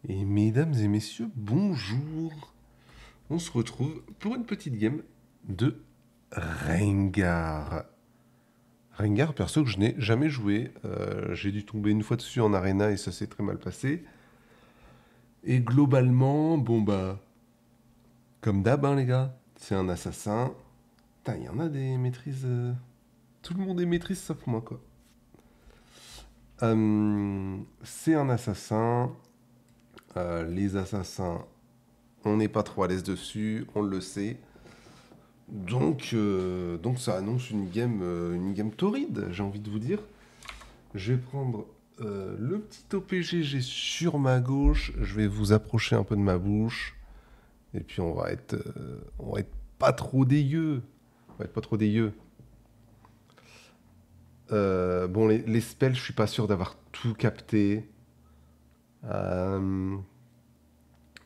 Et mesdames et messieurs, bonjour. On se retrouve pour une petite game de Rengar. Rengar, perso que je n'ai jamais joué. J'ai dû tomber une fois dessus en arena et ça s'est très mal passé. Et globalement, bon bah, comme d'hab hein, les gars, c'est un assassin. Putain, il y en a des maîtrises... Tout le monde est maîtrise sauf moi quoi. C'est un assassin. Les assassins, on n'est pas trop à l'aise dessus, on le sait. Donc ça annonce une game torride, j'ai envie de vous dire. Je vais prendre le petit OPG, j'ai sur ma gauche. Je vais vous approcher un peu de ma bouche. Et puis on va être pas trop dégueu. On va être pas trop dégueu. Bon, les spells, je suis pas sûr d'avoir tout capté. Euh,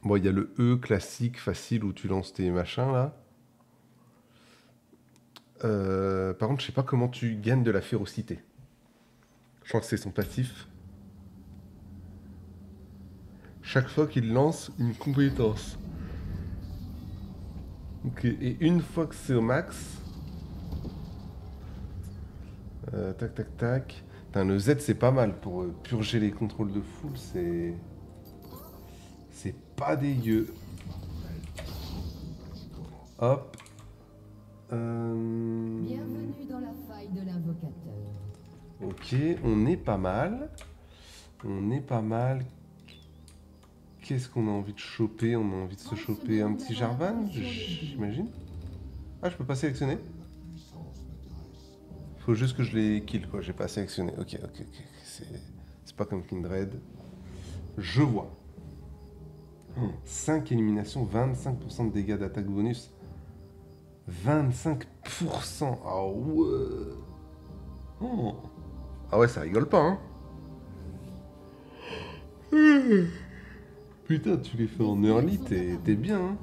bon, il y a le E classique, facile, où tu lances tes machins là. Par contre, je sais pas comment tu gagnes de la férocité. Je crois que c'est son passif. Chaque fois qu'il lance une compétence. Ok, et une fois que c'est au max. Tac, tac, tac. Putain, le Z, c'est pas mal pour purger les contrôles de foule. C'est pas dégueu. Hop. Bienvenue dans la faille de l'invocateur. Ok, on est pas mal. On est pas mal. Qu'est-ce qu'on a envie de choper? On a envie de se choper un petit Jarvan, j'imagine. Ah, je peux pas sélectionner? Faut juste que je les kill, quoi. J'ai pas sélectionné. Ok, ok, ok. C'est pas comme Kindred. Je vois. 5 éliminations, 25% de dégâts d'attaque bonus. 25%. Ah ouais. Oh. Ah ouais, ça rigole pas, hein. Putain, tu les fais en early, t'es bien, hein.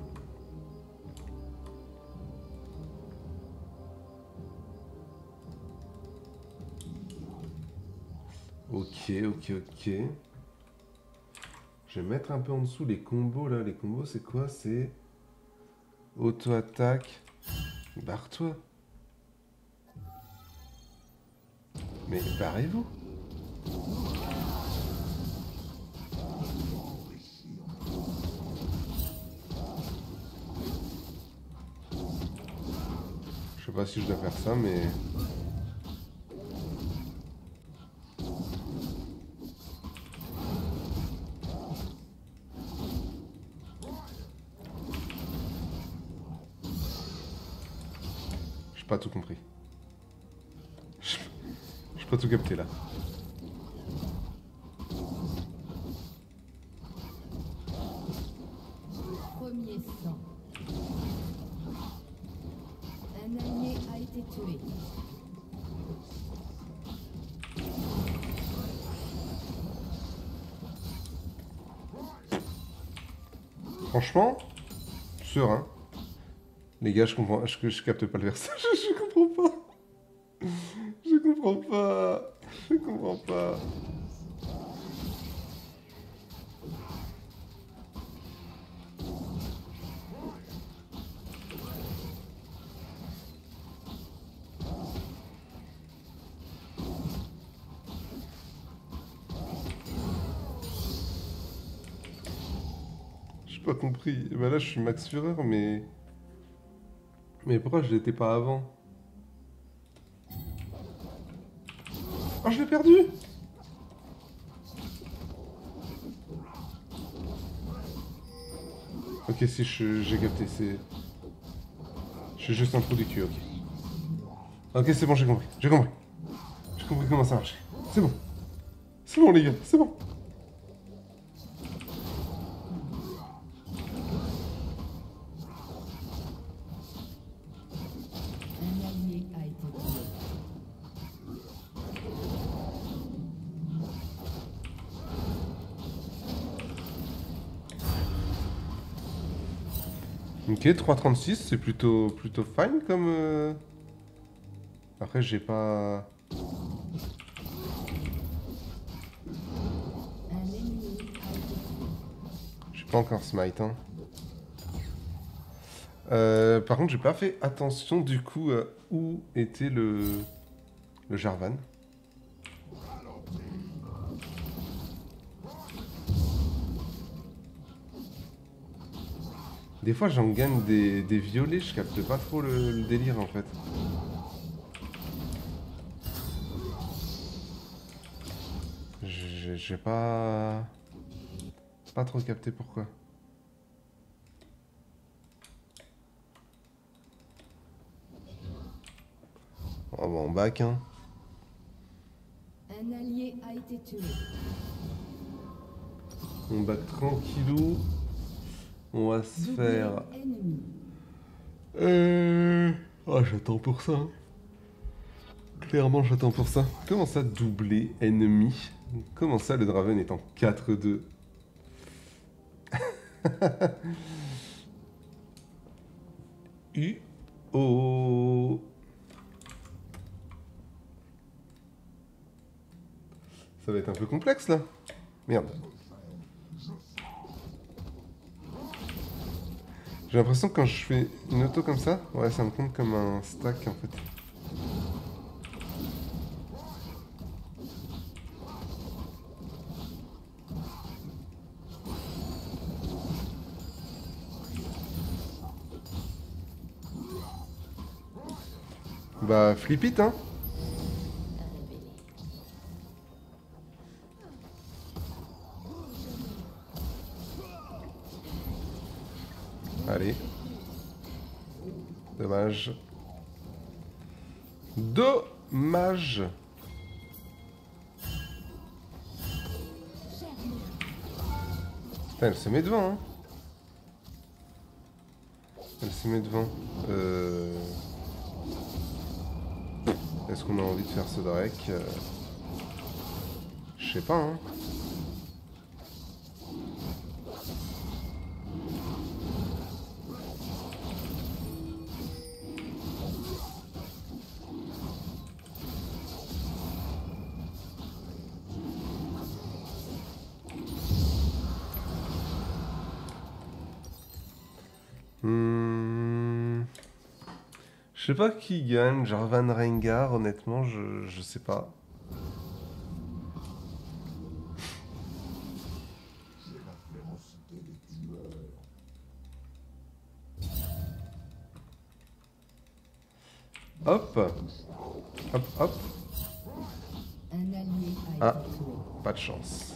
Ok, ok, ok. Je vais mettre un peu en dessous les combos, là. Les combos, c'est quoi? C'est auto-attaque. Barre-toi. Mais barrez-vous. Je sais pas si je dois faire ça, mais... J'ai pas tout compris. J'ai pas tout capté, là. Premier sang. Un allié a été tué. Franchement, serein. Les gars, je comprends... Je capte pas le versage. Je comprends pas. Je comprends pas. Je comprends pas. J'ai pas compris. Bah là, je suis Max Fureur, mais... Mais pourquoi je l'étais pas avant? Oh, je l'ai perdu! Ok, si, j'ai capté, c'est... Je suis juste un trou du cul, ok. Ok, c'est bon, j'ai compris. J'ai compris. J'ai compris comment ça marche. C'est bon. C'est bon, les gars, c'est bon. Un allié a été tué. Ok, 3,36, c'est plutôt fine comme... Après, j'ai pas... Un ennemi a été tué. Pas encore smite, hein. Par contre, j'ai pas fait attention du coup où était le Jarvan. Des fois, j'en gagne des violets, je capte pas trop le délire en fait. J'ai pas trop capté pourquoi. Oh bah on back hein. Un allié a été tué. On back tranquillou. On va se faire... Ennemi. Oh j'attends pour ça. Hein. Clairement j'attends pour ça. Comment ça doubler ennemi? Comment ça le Draven est en 4-2? U-O. Ça va être un peu complexe là. Merde. J'ai l'impression que quand je fais une auto comme ça, ouais ça me compte comme un stack en fait. Bah flip it hein. Allez. Dommage. Dommage. Putain, elle se met devant, hein. Elle se met devant. Est-ce qu'on a envie de faire ce Drake? Je sais pas, hein. Je sais pas qui gagne, Jarvan Rengar, honnêtement, je sais pas. Hop. Hop, hop. Un allié Ah, a été tué. pas de chance.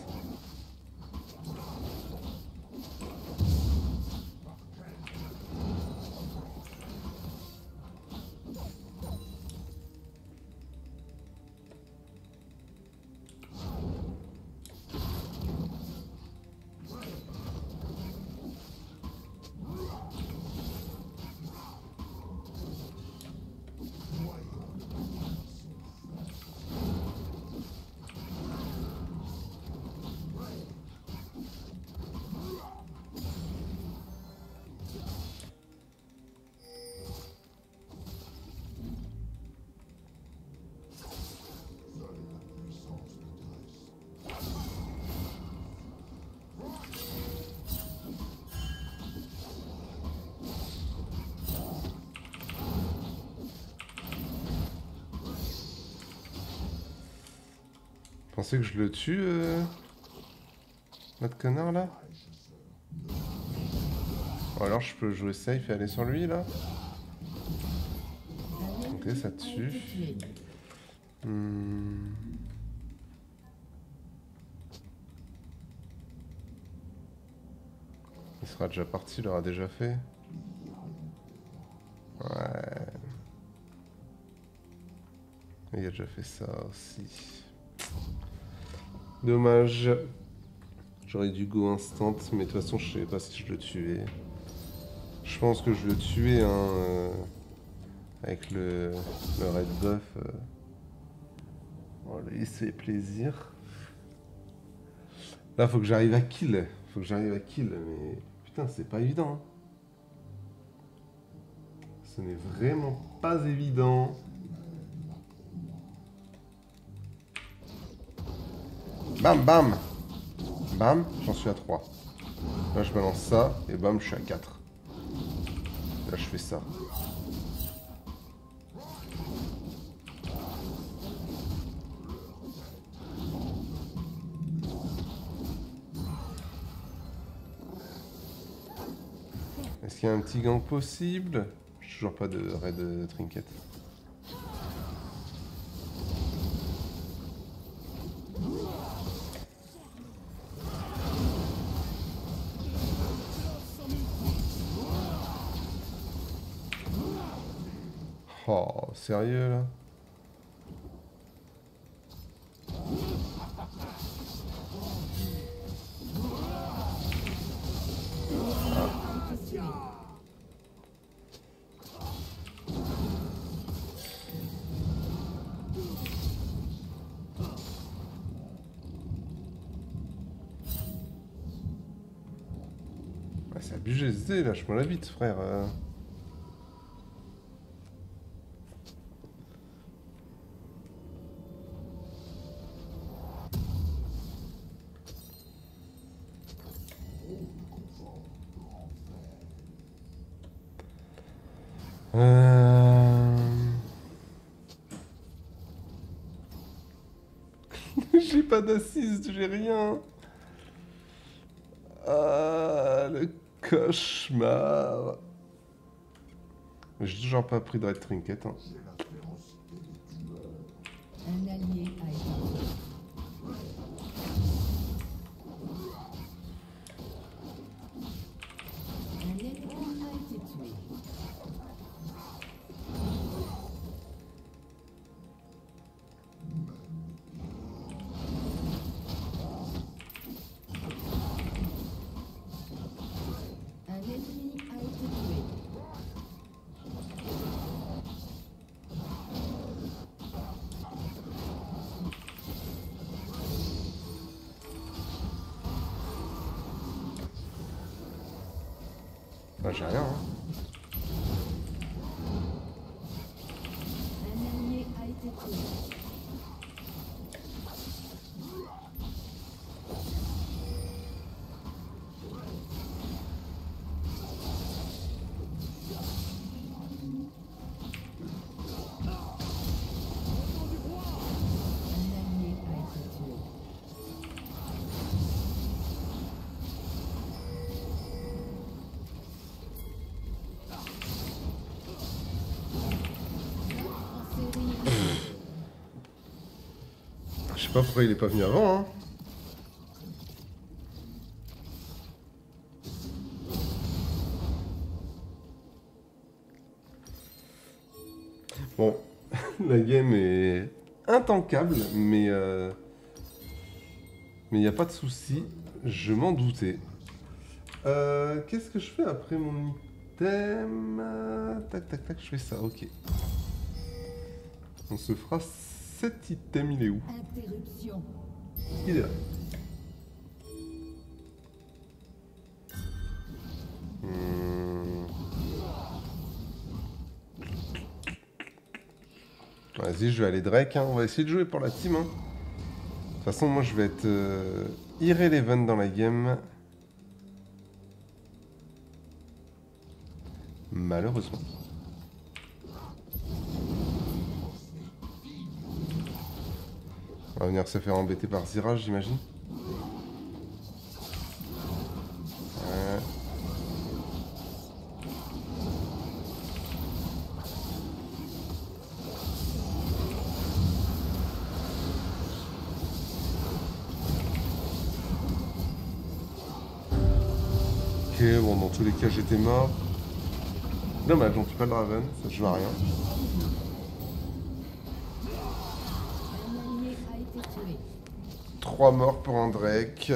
Pensez que je le tue, notre connard là? Ou alors je peux jouer safe et aller sur lui là? Ok, ça tue. Il sera déjà parti, il l'aura déjà fait. Ouais. Il a déjà fait ça aussi. Dommage. J'aurais dû go instant, mais de toute façon je sais pas si je le tuais. Je pense que je le tuais hein, avec le red buff. Voilà, il se fait plaisir. Là faut que j'arrive à kill. Faut que j'arrive à kill, mais putain c'est pas évident. Hein. Ce n'est vraiment pas évident. Bam bam. Bam, j'en suis à 3. Là, je balance ça, et bam, je suis à 4. Là, je fais ça. Est-ce qu'il y a un petit gang possible? J'ai toujours pas de raid trinket. Oh, sérieux là? Ah, c'est abusé, ZD, lâche-moi la bite, frère. J'ai pas d'assist, j'ai rien. Ah, le cauchemar. J'ai toujours pas pris de raid trinket. Hein. Un allié a été tué. Un ennemi a été tué. Un ennemi a été tué. Bah, j'ai rien. Hein. Un allié a été tué. Un allié a été tué. En série. Je sais pas pourquoi il est pas venu avant. Hein. Bon, la game est intankable, mais il n'y a pas de souci. Je m'en doutais. Qu'est-ce que je fais après mon item? Tac, tac, tac, je fais ça, ok. On se fera 7 items, il est où? Interruption. Il est là. Vas-y, je vais aller Drake, hein. On va essayer de jouer pour la team. Hein. De toute façon, moi je vais être irrelevant dans la game. Malheureusement. On va venir se faire embêter par Zira, j'imagine. Ouais. Ok, bon, dans tous les cas, j'étais mort. Dommage, on tue pas le Draven, ça joue à rien. Un allié a été tué. 3 morts pour un Drake.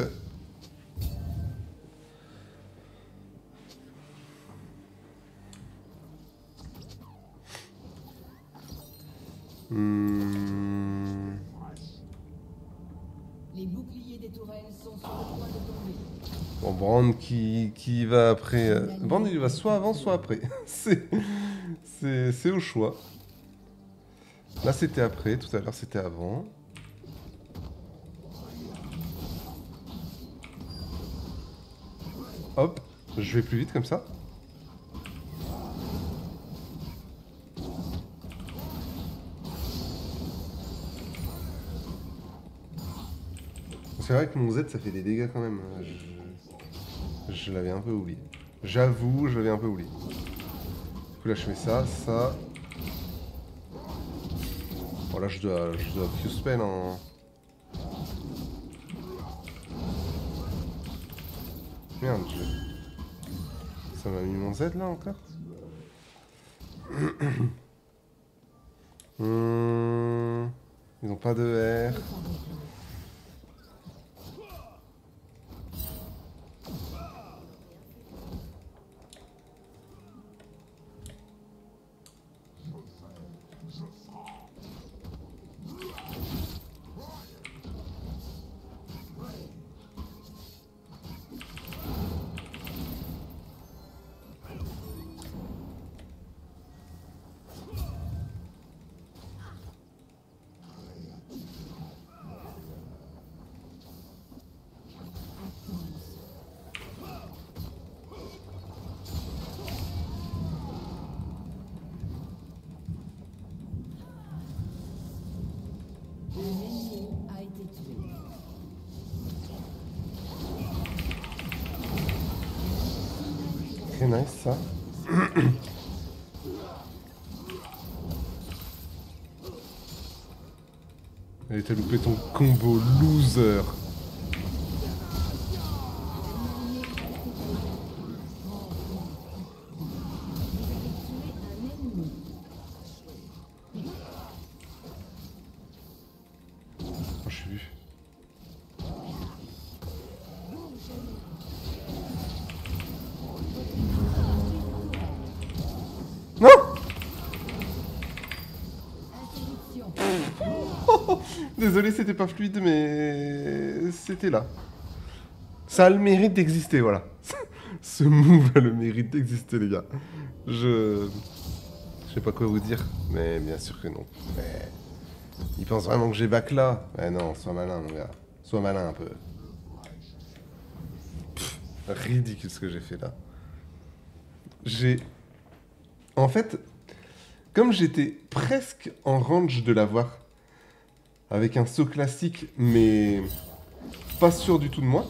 Les boucliers des tourelles sont sur le point de tomber. Bon, Brand qui va après. Brand il va soit avant, soit après. C'est au choix. Là c'était après, tout à l'heure c'était avant. Hop, je vais plus vite comme ça. C'est vrai que mon Z ça fait des dégâts quand même. Je l'avais un peu oublié. J'avoue, je l'avais un peu oublié. Du coup là je fais ça, ça. Bon là je dois Q-spell en... Merde, ça m'a mis mon Z là encore. Ils ont pas de R. Très nice ça. Allez, t'as loupé ton combo loser. Oh, je suis vu. Non. Désolé, c'était pas fluide, mais c'était là. Ça a le mérite d'exister, voilà. Ce move a le mérite d'exister, les gars. Je sais pas quoi vous dire, mais bien sûr que non. Mais... Il pense vraiment que j'ai back là. Mais non, sois malin, mon gars. Sois malin un peu. Pff, ridicule ce que j'ai fait là. En fait, comme j'étais presque en range de l'avoir, avec un saut classique, mais pas sûr du tout de moi,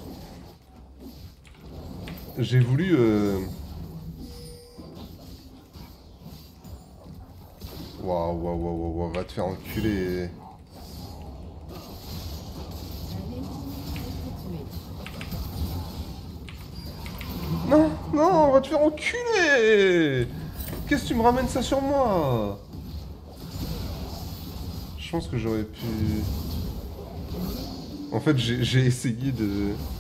j'ai voulu... Waouh, va te faire enculer. Non, non, va te faire enculer. Qu'est-ce que tu me ramènes ça sur moi? Je pense que j'aurais pu... En fait, j'ai essayé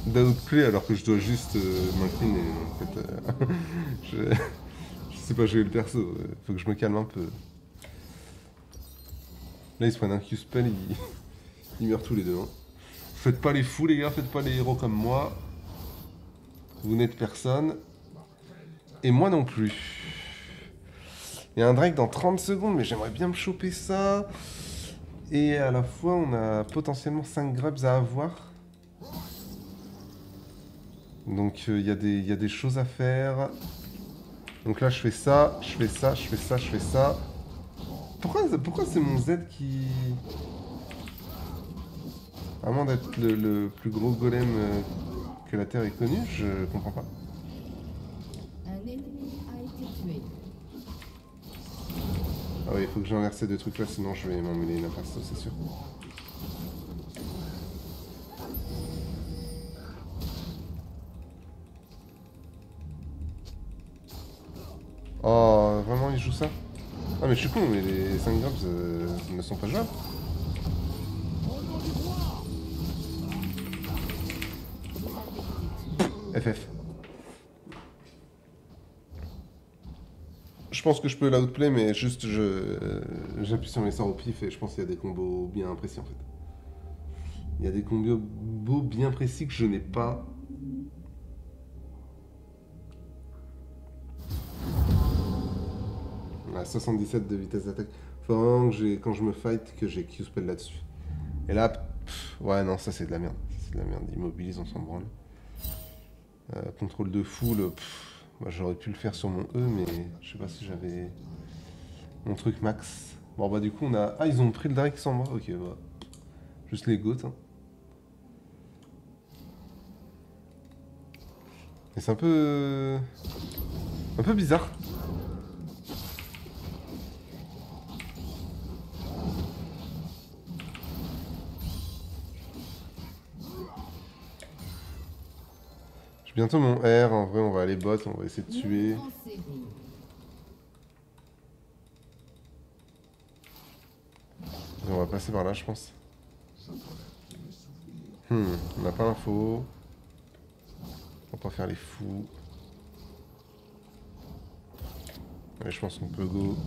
d'outplay alors que je dois juste m'incliner. En fait, je sais pas jouer le perso. Faut que je me calme un peu. Là, ils se prennent un Q-spell, ils meurent tous les deux. Hein. Faites pas les fous, les gars. Faites pas les héros comme moi. Vous n'êtes personne. Et moi non plus. Il y a un Drake dans 30 secondes, mais j'aimerais bien me choper ça. Et à la fois, on a potentiellement 5 grubs à avoir. Donc il y a des choses à faire. Donc là, je fais ça, je fais ça, je fais ça, je fais ça. Pourquoi c'est mon Z qui... À moins d'être le plus gros golem que la Terre ait connu, je comprends pas. Un ennemi a été tué. Ah oui, il faut que j'inverse ces deux trucs là, sinon je vais m'emmêler une impasse, c'est sûr. Oh, vraiment, il joue ça? Ah, mais je suis con, mais les 5 grabs ne sont pas jouables. FF. Je pense que je peux l'outplay, mais juste j'appuie sur mes sorts au pif et je pense qu'il y a des combos bien précis en fait. Il y a des combos bien précis que je n'ai pas. À 77 de vitesse d'attaque. Faut vraiment que quand je me fight que j'ai Q-spell là-dessus. Et là, ouais non, ça c'est de la merde. C'est de la merde. Immobilise, on s'en branle. Contrôle de foule, bah, j'aurais pu le faire sur mon E, mais je sais pas si j'avais mon truc max. Bon bah du coup on a... Ah, ils ont pris le Drake sans moi. Ok, bah. Juste les goats. Hein. Et c'est un peu... Un peu bizarre. J'ai bientôt mon R, en vrai on va aller bot, on va essayer de tuer. Montre en série. Et on va passer par là je pense. On n'a pas l'info. On va pas faire les fous. Allez, je pense qu'on peut go.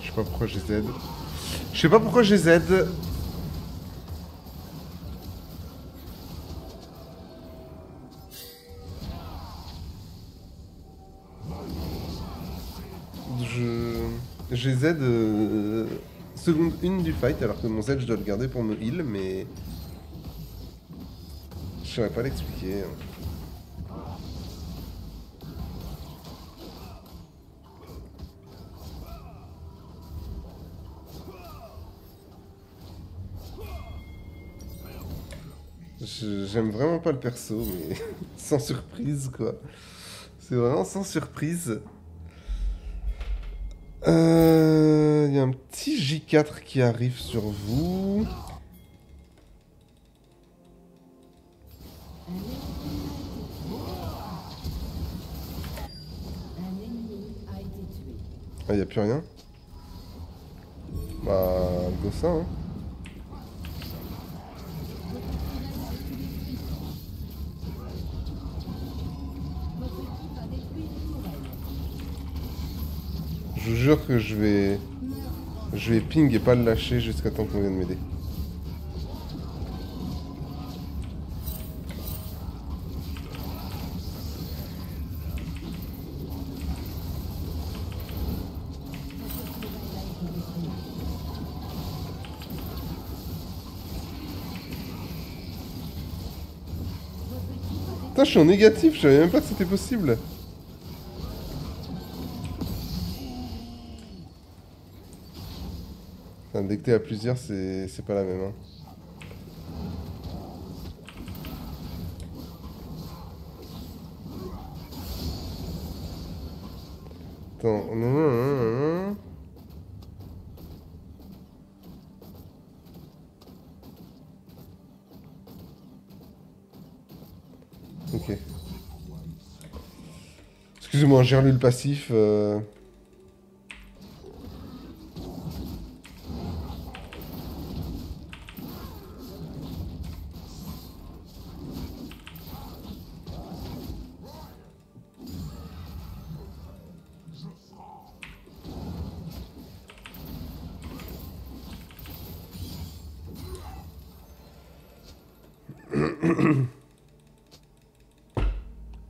Je sais pas pourquoi j'ai Z. Je sais pas pourquoi j'ai Z. J'ai Z seconde 1 du fight alors que mon Z je dois le garder pour me heal mais je saurais pas l'expliquer. J'aime vraiment pas le perso mais sans surprise quoi. C'est vraiment sans surprise. Il y a un petit J4 qui arrive sur vous. Un ennemi a été tué. Ah, y a plus rien. Bah, go ça, hein. Votre équipe a détruit une tourelle. Je vous jure que je vais ping et pas le lâcher jusqu'à temps qu'on vienne m'aider. Putain, je suis en négatif, je savais même pas que c'était possible. Enfin, dès que t'es à plusieurs, c'est pas la même. Hein. Attends, non. Ok. Excusez-moi, j'ai relu le passif.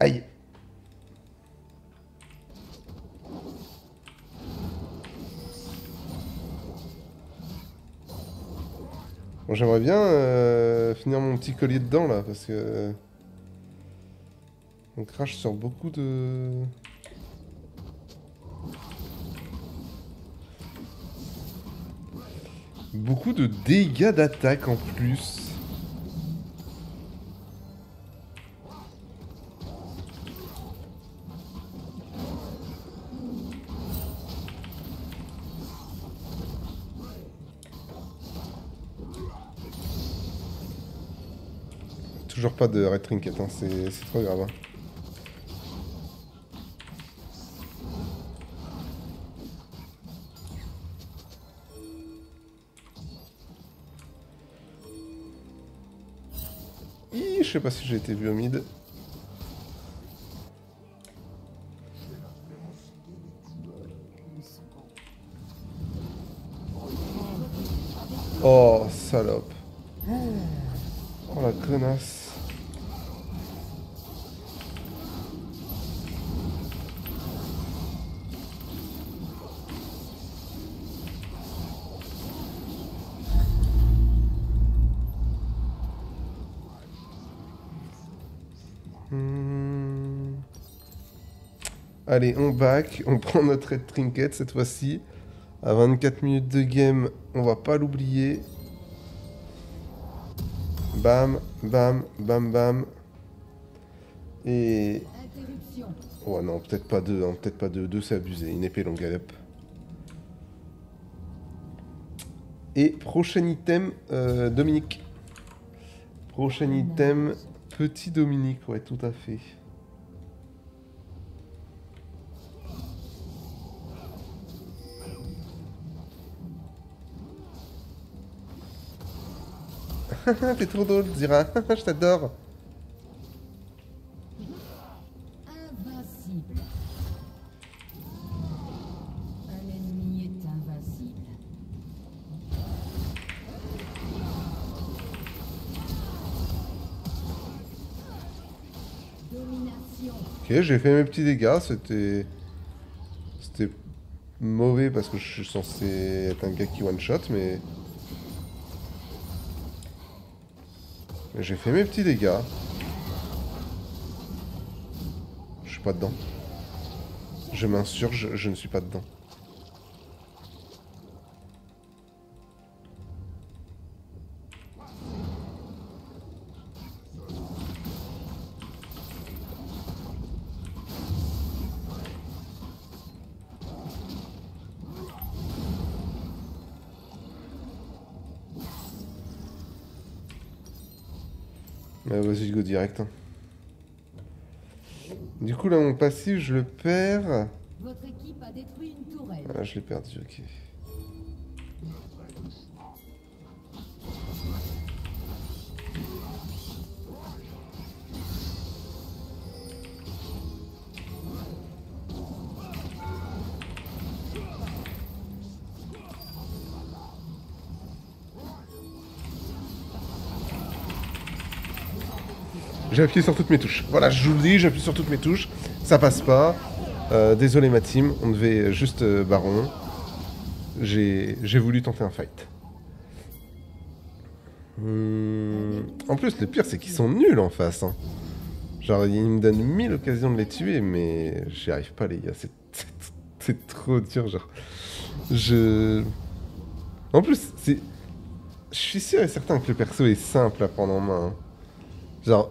Aïe. Bon, j'aimerais bien finir mon petit collier dedans là, parce que on crache sur beaucoup de... Beaucoup de dégâts d'attaque en plus. Toujours pas de red trinket, hein, c'est trop grave. Hein. Je sais pas si j'ai été vu au mid. Oh, salope. Oh la connasse. Allez, on back, on prend notre red trinket cette fois-ci. À 24 minutes de game, on va pas l'oublier. Bam, bam, bam, bam. Et... Interruption. Oh non, peut-être pas deux, hein, peut-être pas deux. Deux, c'est abusé. Une épée longue galop. Et prochain item, Dominique. Prochain item, petit Dominique, ouais, tout à fait. T'es trop drôle, Zira. Je t'adore. Invincible. Un ennemi est invincible. Domination. Ok, j'ai fait mes petits dégâts. C'était mauvais parce que je suis censé être un gars qui one-shot, mais j'ai fait mes petits dégâts. Je suis pas dedans. Je m'insurge, je ne suis pas dedans. Vas-y, go direct. Hein. Du coup, là, mon passif, je le perds. Votre équipe a détruit une tourelle. Ah, je l'ai perdu, ok. J'ai appuyé sur toutes mes touches. Voilà, je vous le dis, j'appuie sur toutes mes touches. Ça passe pas. Désolé ma team, on devait juste baron. J'ai voulu tenter un fight. En plus, le pire, c'est qu'ils sont nuls en face. Hein. Genre, ils me donnent 1000 occasions de les tuer, mais j'y arrive pas, les gars. C'est trop dur, genre. En plus, c'est... Je suis sûr et certain que le perso est simple à prendre en main. Hein. Genre,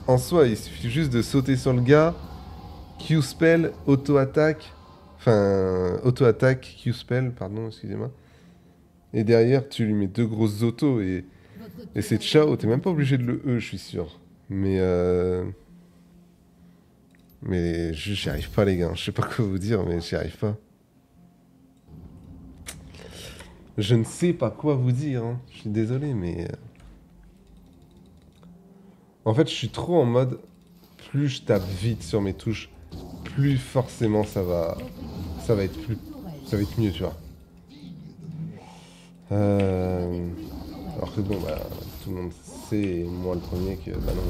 en soi, il suffit juste de sauter sur le gars, Q-spell, auto-attaque, enfin, auto-attaque, Q-spell, pardon, excusez-moi. Et derrière, tu lui mets deux grosses autos et c'est ciao, t'es même pas obligé de le E, je suis sûr. Mais j'y arrive pas, les gars, je sais pas quoi vous dire, mais j'y arrive pas. Je ne sais pas quoi vous dire, hein. Je suis désolé, mais... En fait, je suis trop en mode, plus je tape vite sur mes touches, plus forcément ça va être mieux, tu vois. Alors que bon, bah, tout le monde sait, et moi le premier, que bah non.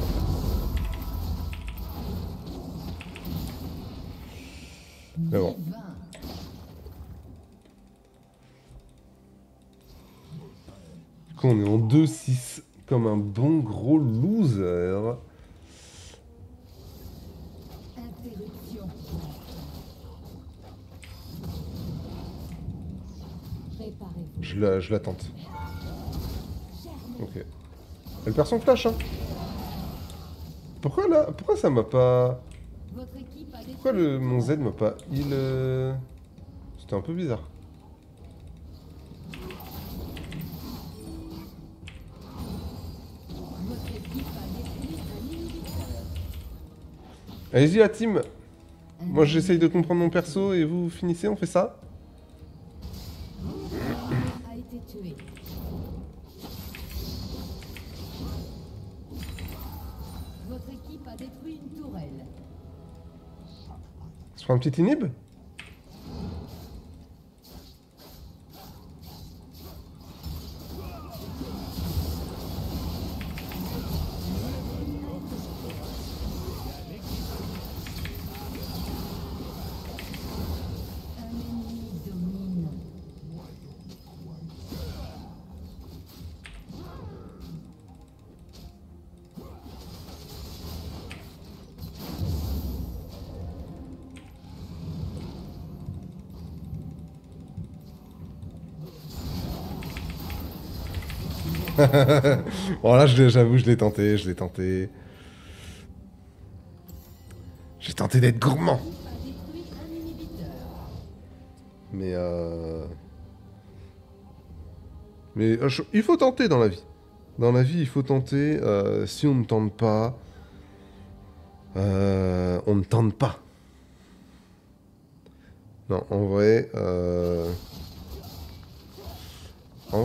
Mais bon. Du coup, on est en 2-6. Comme un bon gros loser. Interruption. Préparez-vous. Je la tente. Ok. Elle perd son flash, hein. Pourquoi là? Pourquoi ça m'a pas... Votre équipe a Pourquoi mon Z m'a pas heal... C'était un peu bizarre. Votre équipe a détruit un inhibiteur. Allez-y la team. Moi j'essaye de comprendre mon perso et vous finissez, on fait ça? A été tué. Votre équipe a détruit une tourelle. Je prends un petit inhib? Un ennemi domine. Bon, là, j'avoue, je l'ai tenté, je l'ai tenté. J'ai tenté d'être gourmand. L'équipe a détruit un inhibiteur. Mais il faut tenter dans la vie. Dans la vie, il faut tenter. Si on ne tente pas, on ne tente pas. Non, en vrai,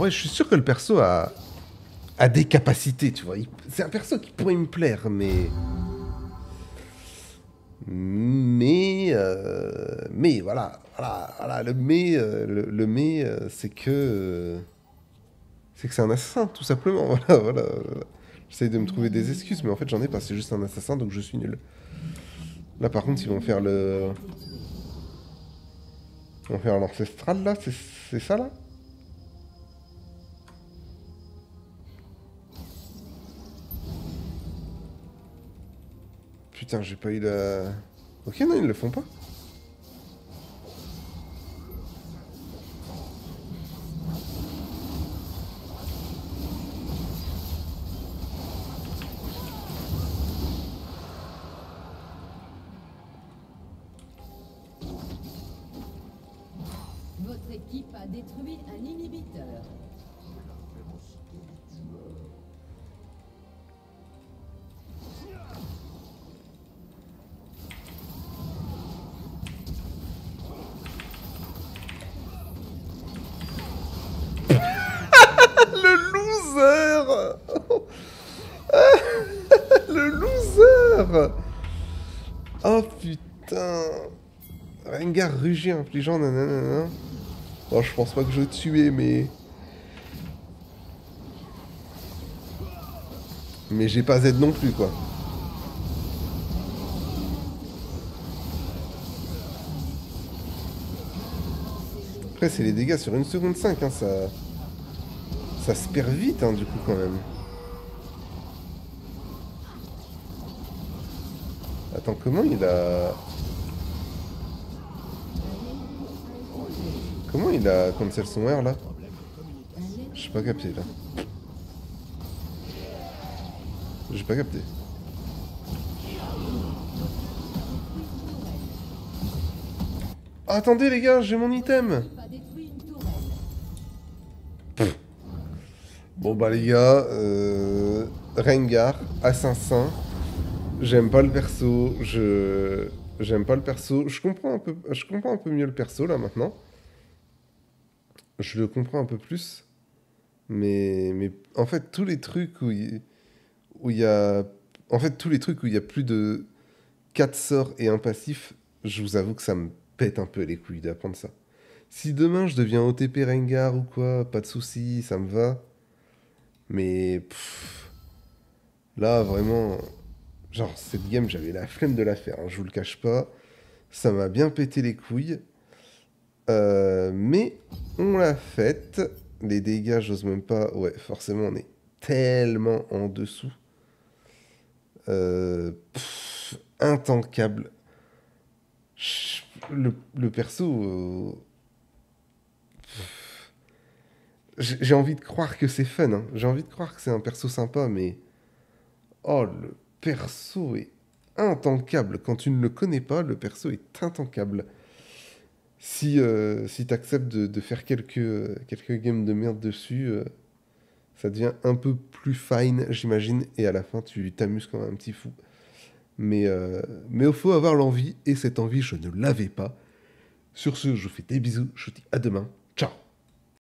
je suis sûr que le perso a des capacités, tu vois. C'est un perso qui pourrait me plaire, mais voilà, le mais, c'est que c'est un assassin, tout simplement. Voilà. J'essaye de me trouver des excuses, mais en fait, j'en ai pas. C'est juste un assassin, donc je suis nul. Là, par contre, ils vont faire ils vont faire l'ancestral, là. C'est ça, là? Putain, j'ai pas eu la... Ok, non, ils le font pas. Votre équipe a détruit un inhibiteur. Le loser. Le loser. Oh putain. Rengar rugit infligeant nanana. Bon, je pense pas que je vais tuer, mais j'ai pas Z non plus, quoi. Après, c'est les dégâts sur 1 seconde 5, hein, ça se perd vite, hein, du coup, quand même. Attends, comment il a... Comment il a cancel son R, là? J'ai pas capté, là. J'ai pas capté. Attendez, les gars, j'ai mon item. L'équipe a détruit une tourelle. Bon, bah, les gars, Rengar, assassin. J'aime pas le perso, J'aime pas le perso. Je comprends un peu mieux le perso, là, maintenant. Je le comprends un peu plus. Mais en fait, tous les trucs où il y a... En fait, tous les trucs où il y a plus de 4 sorts et un passif, je vous avoue que ça me pète un peu les couilles d'apprendre ça. Si demain je deviens OTP Rengar ou quoi, pas de soucis, ça me va. Mais là, vraiment, genre, cette game, j'avais la flemme de la faire, hein, je vous le cache pas. Ça m'a bien pété les couilles. Mais on l'a faite. Les dégâts, j'ose même pas. Ouais, forcément, on est tellement en dessous. Intankable. Le perso. J'ai envie de croire que c'est fun, hein. J'ai envie de croire que c'est un perso sympa, mais. Oh, le perso est intankable. Quand tu ne le connais pas, le perso est intankable. Si t'acceptes de faire quelques games de merde dessus, ça devient un peu plus fine, j'imagine, et à la fin, tu t'amuses comme un petit fou. Mais il faut avoir l'envie, et cette envie, je ne l'avais pas. Sur ce, je vous fais des bisous, je vous dis à demain.